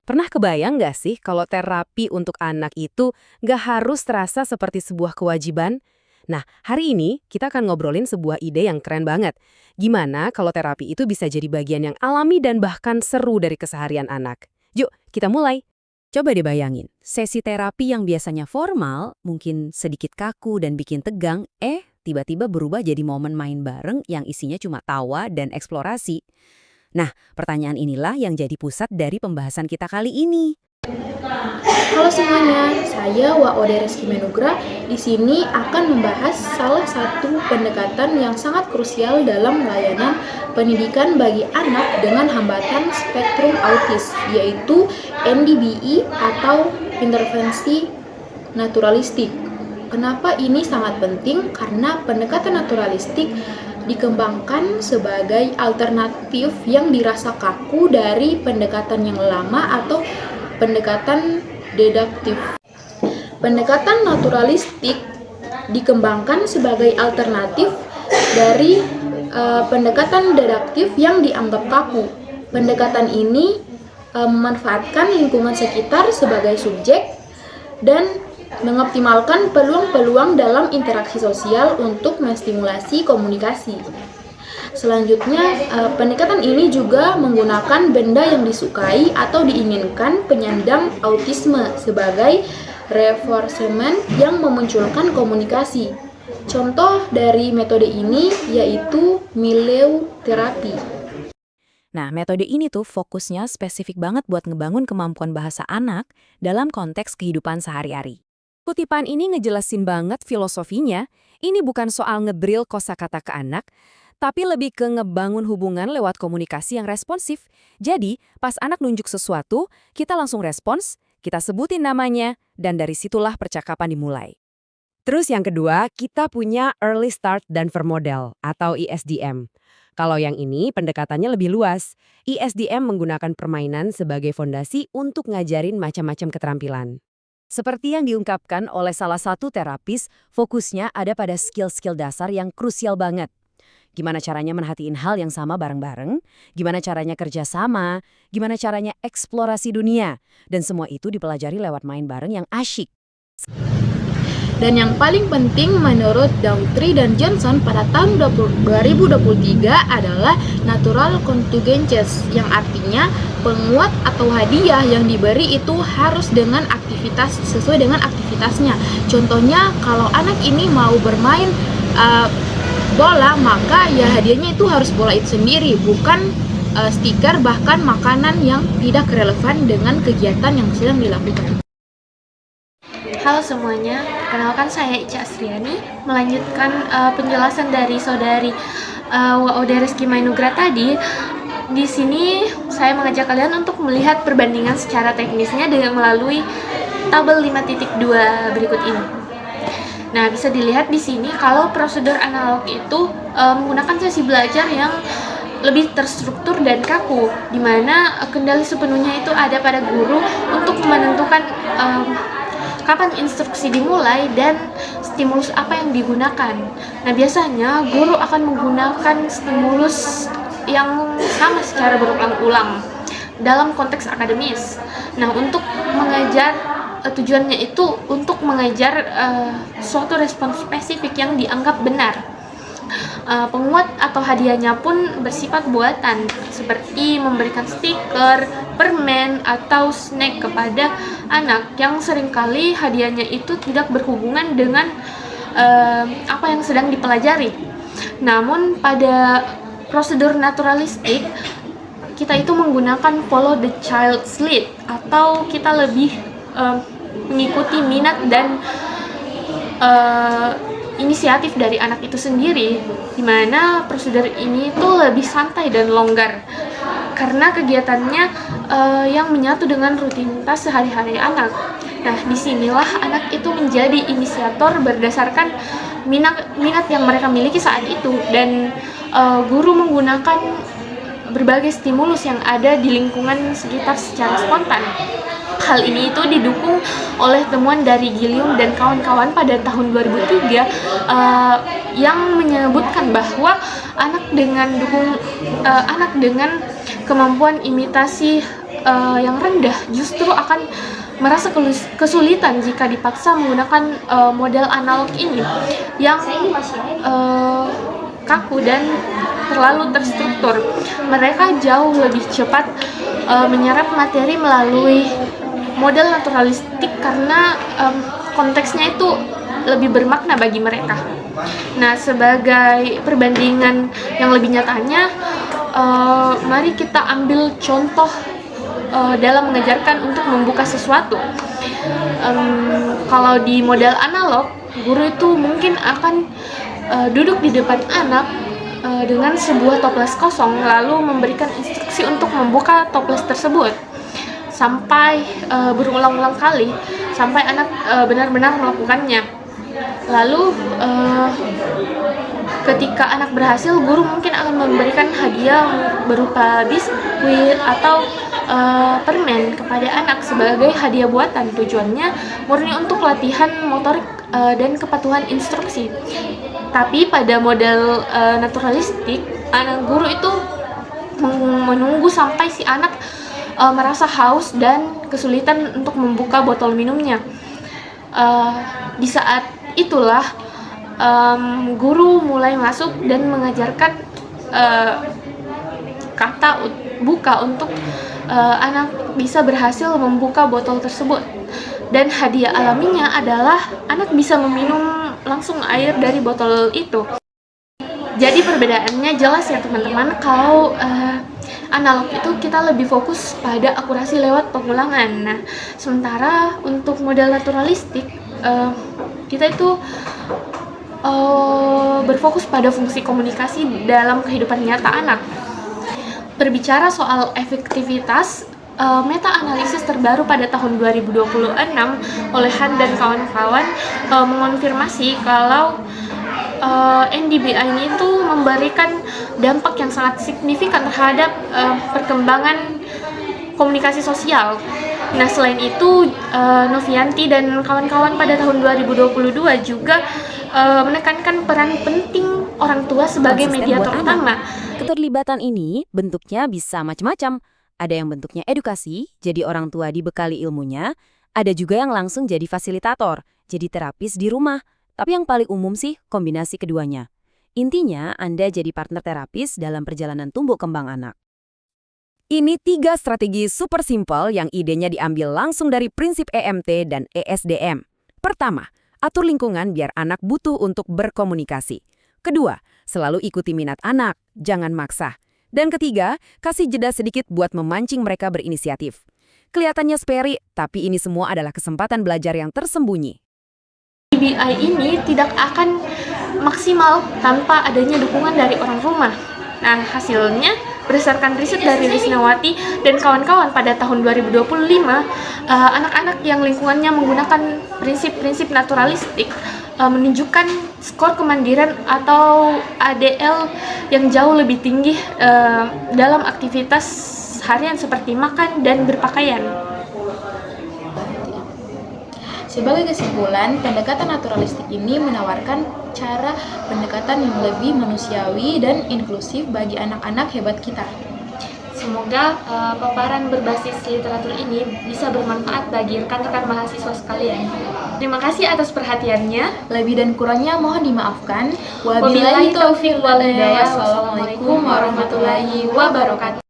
Pernah kebayang nggak sih kalau terapi untuk anak itu nggak harus terasa seperti sebuah kewajiban? Nah, hari ini kita akan ngobrolin sebuah ide yang keren banget. Gimana kalau terapi itu bisa jadi bagian yang alami dan bahkan seru dari keseharian anak? Yuk, kita mulai. Coba deh bayangin, sesi terapi yang biasanya formal, mungkin sedikit kaku dan bikin tegang, tiba-tiba berubah jadi momen main bareng yang isinya cuma tawa dan eksplorasi. Nah, pertanyaan inilah yang jadi pusat dari pembahasan kita kali ini. Halo semuanya, saya Waode Reski Menugra. Di sini akan membahas salah satu pendekatan yang sangat krusial dalam layanan pendidikan bagi anak dengan hambatan spektrum autis, yaitu NDBI atau intervensi naturalistik. Kenapa ini sangat penting? Karena pendekatan naturalistik dikembangkan sebagai alternatif yang dirasa kaku dari pendekatan yang lama atau pendekatan deduktif. Pendekatan naturalistik dikembangkan sebagai alternatif dari pendekatan deduktif yang dianggap kaku. Pendekatan ini memanfaatkan lingkungan sekitar sebagai subjek dan mengoptimalkan peluang-peluang dalam interaksi sosial untuk menstimulasi komunikasi. Selanjutnya, pendekatan ini juga menggunakan benda yang disukai atau diinginkan penyandang autisme sebagai reinforcement yang memunculkan komunikasi. Contoh dari metode ini yaitu milieu terapi. Nah, metode ini tuh fokusnya spesifik banget buat ngebangun kemampuan bahasa anak dalam konteks kehidupan sehari-hari. Kutipan ini ngejelasin banget filosofinya, ini bukan soal ngedrill kosakata ke anak, tapi lebih ke ngebangun hubungan lewat komunikasi yang responsif. Jadi, pas anak nunjuk sesuatu, kita langsung respons, kita sebutin namanya, dan dari situlah percakapan dimulai. Terus yang kedua, kita punya Early Start Danver Model atau ESDM. Kalau yang ini pendekatannya lebih luas. ESDM menggunakan permainan sebagai fondasi untuk ngajarin macam-macam keterampilan. Seperti yang diungkapkan oleh salah satu terapis, fokusnya ada pada skill-skill dasar yang krusial banget. Gimana caranya merhatiin hal yang sama bareng-bareng, gimana caranya kerja sama, gimana caranya eksplorasi dunia, dan semua itu dipelajari lewat main bareng yang asyik. Dan yang paling penting menurut Daughtry dan Johnson pada tahun 2023 adalah natural contingencies, yang artinya penguat atau hadiah yang diberi itu harus dengan aktivitas sesuai dengan aktivitasnya. Contohnya kalau anak ini mau bermain bola, maka ya hadiahnya itu harus bola itu sendiri, bukan stiker bahkan makanan yang tidak relevan dengan kegiatan yang sedang dilakukan. Halo semuanya, kenalkan saya Ica Asriani, melanjutkan penjelasan dari saudari Waode Reski Menugra tadi. Di sini saya mengajak kalian untuk melihat perbandingan secara teknisnya dengan melalui tabel 5.2 berikut ini. Nah, bisa dilihat di sini kalau prosedur analog itu menggunakan sesi belajar yang lebih terstruktur dan kaku, di mana kendali sepenuhnya itu ada pada guru untuk menentukan kapan instruksi dimulai dan stimulus apa yang digunakan. Nah, biasanya guru akan menggunakan stimulus yang sama secara berulang-ulang dalam konteks akademis. Nah, untuk mengajar tujuannya itu untuk mengajar suatu respons spesifik yang dianggap benar. Penguat atau hadiahnya pun bersifat buatan, seperti memberikan stiker, permen, atau snack kepada anak yang seringkali hadiahnya itu tidak berhubungan dengan apa yang sedang dipelajari. Namun pada prosedur naturalistik, kita itu menggunakan follow the child's lead, atau kita lebih mengikuti minat dan inisiatif dari anak itu sendiri, di mana prosedur ini tuh lebih santai dan longgar karena kegiatannya yang menyatu dengan rutinitas sehari-hari anak. Nah, disinilah anak itu menjadi inisiator berdasarkan minat yang mereka miliki saat itu, dan guru menggunakan berbagai stimulus yang ada di lingkungan sekitar secara spontan. Hal ini itu didukung oleh temuan dari Gilliam dan kawan-kawan pada tahun 2003 yang menyebutkan bahwa anak dengan kemampuan imitasi yang rendah justru akan merasa kesulitan jika dipaksa menggunakan model analog ini yang kaku dan terlalu terstruktur. Mereka jauh lebih cepat menyerap materi melalui model naturalistik karena konteksnya itu lebih bermakna bagi mereka. Nah, sebagai perbandingan yang lebih nyatanya, mari kita ambil contoh dalam mengajarkan untuk membuka sesuatu. Kalau di model analog, guru itu mungkin akan duduk di depan anak dengan sebuah toples kosong, lalu memberikan instruksi untuk membuka toples tersebut sampai berulang-ulang kali sampai anak benar-benar melakukannya. Lalu ketika anak berhasil, guru mungkin akan memberikan hadiah berupa biskuit atau permen kepada anak sebagai hadiah buatan. Tujuannya murni untuk latihan motorik dan kepatuhan instruksi. Tapi pada model naturalistik, anak guru itu menunggu sampai si anak merasa haus dan kesulitan untuk membuka botol minumnya. Di saat itulah guru mulai masuk dan mengajarkan kata buka untuk anak bisa berhasil membuka botol tersebut. Dan hadiah alaminya adalah anak bisa meminum langsung air dari botol itu. Jadi perbedaannya jelas ya teman-teman. Kalau analog itu kita lebih fokus pada akurasi lewat pengulangan. Nah, sementara untuk model naturalistik kita itu berfokus pada fungsi komunikasi dalam kehidupan nyata anak. Berbicara soal efektivitas, meta-analisis terbaru pada tahun 2026 oleh Han dan kawan-kawan mengonfirmasi kalau NDBI ini tuh memberikan dampak yang sangat signifikan terhadap perkembangan komunikasi sosial. Nah, selain itu, Novianti dan kawan-kawan pada tahun 2022 juga menekankan peran penting orang tua sebagai Konsisten mediator buat utama. Keterlibatan ini bentuknya bisa macam-macam. Ada yang bentuknya edukasi, jadi orang tua dibekali ilmunya. Ada juga yang langsung jadi fasilitator, jadi terapis di rumah. Tapi yang paling umum sih kombinasi keduanya. Intinya, Anda jadi partner terapis dalam perjalanan tumbuh kembang anak. Ini 3 strategi super simpel yang idenya diambil langsung dari prinsip EMT dan ESDM. Pertama, atur lingkungan biar anak butuh untuk berkomunikasi. Kedua, selalu ikuti minat anak, jangan maksa. Dan ketiga, kasih jeda sedikit buat memancing mereka berinisiatif. Kelihatannya sepele, tapi ini semua adalah kesempatan belajar yang tersembunyi. NDBI ini tidak akan maksimal tanpa adanya dukungan dari orang rumah. Nah, hasilnya berdasarkan riset dari Risnawati dan kawan-kawan pada tahun 2025, anak-anak yang lingkungannya menggunakan prinsip-prinsip naturalistik menunjukkan skor kemandirian atau ADL yang jauh lebih tinggi dalam aktivitas harian seperti makan dan berpakaian. Sebagai kesimpulan, pendekatan naturalistik ini menawarkan cara pendekatan yang lebih manusiawi dan inklusif bagi anak-anak hebat kita. Semoga paparan berbasis literatur ini bisa bermanfaat bagi rekan-rekan mahasiswa sekalian. Terima kasih atas perhatiannya. Lebih dan kurangnya mohon dimaafkan. Wabillahi taufiq wal hidayah. Wassalamualaikum warahmatullahi wabarakatuh.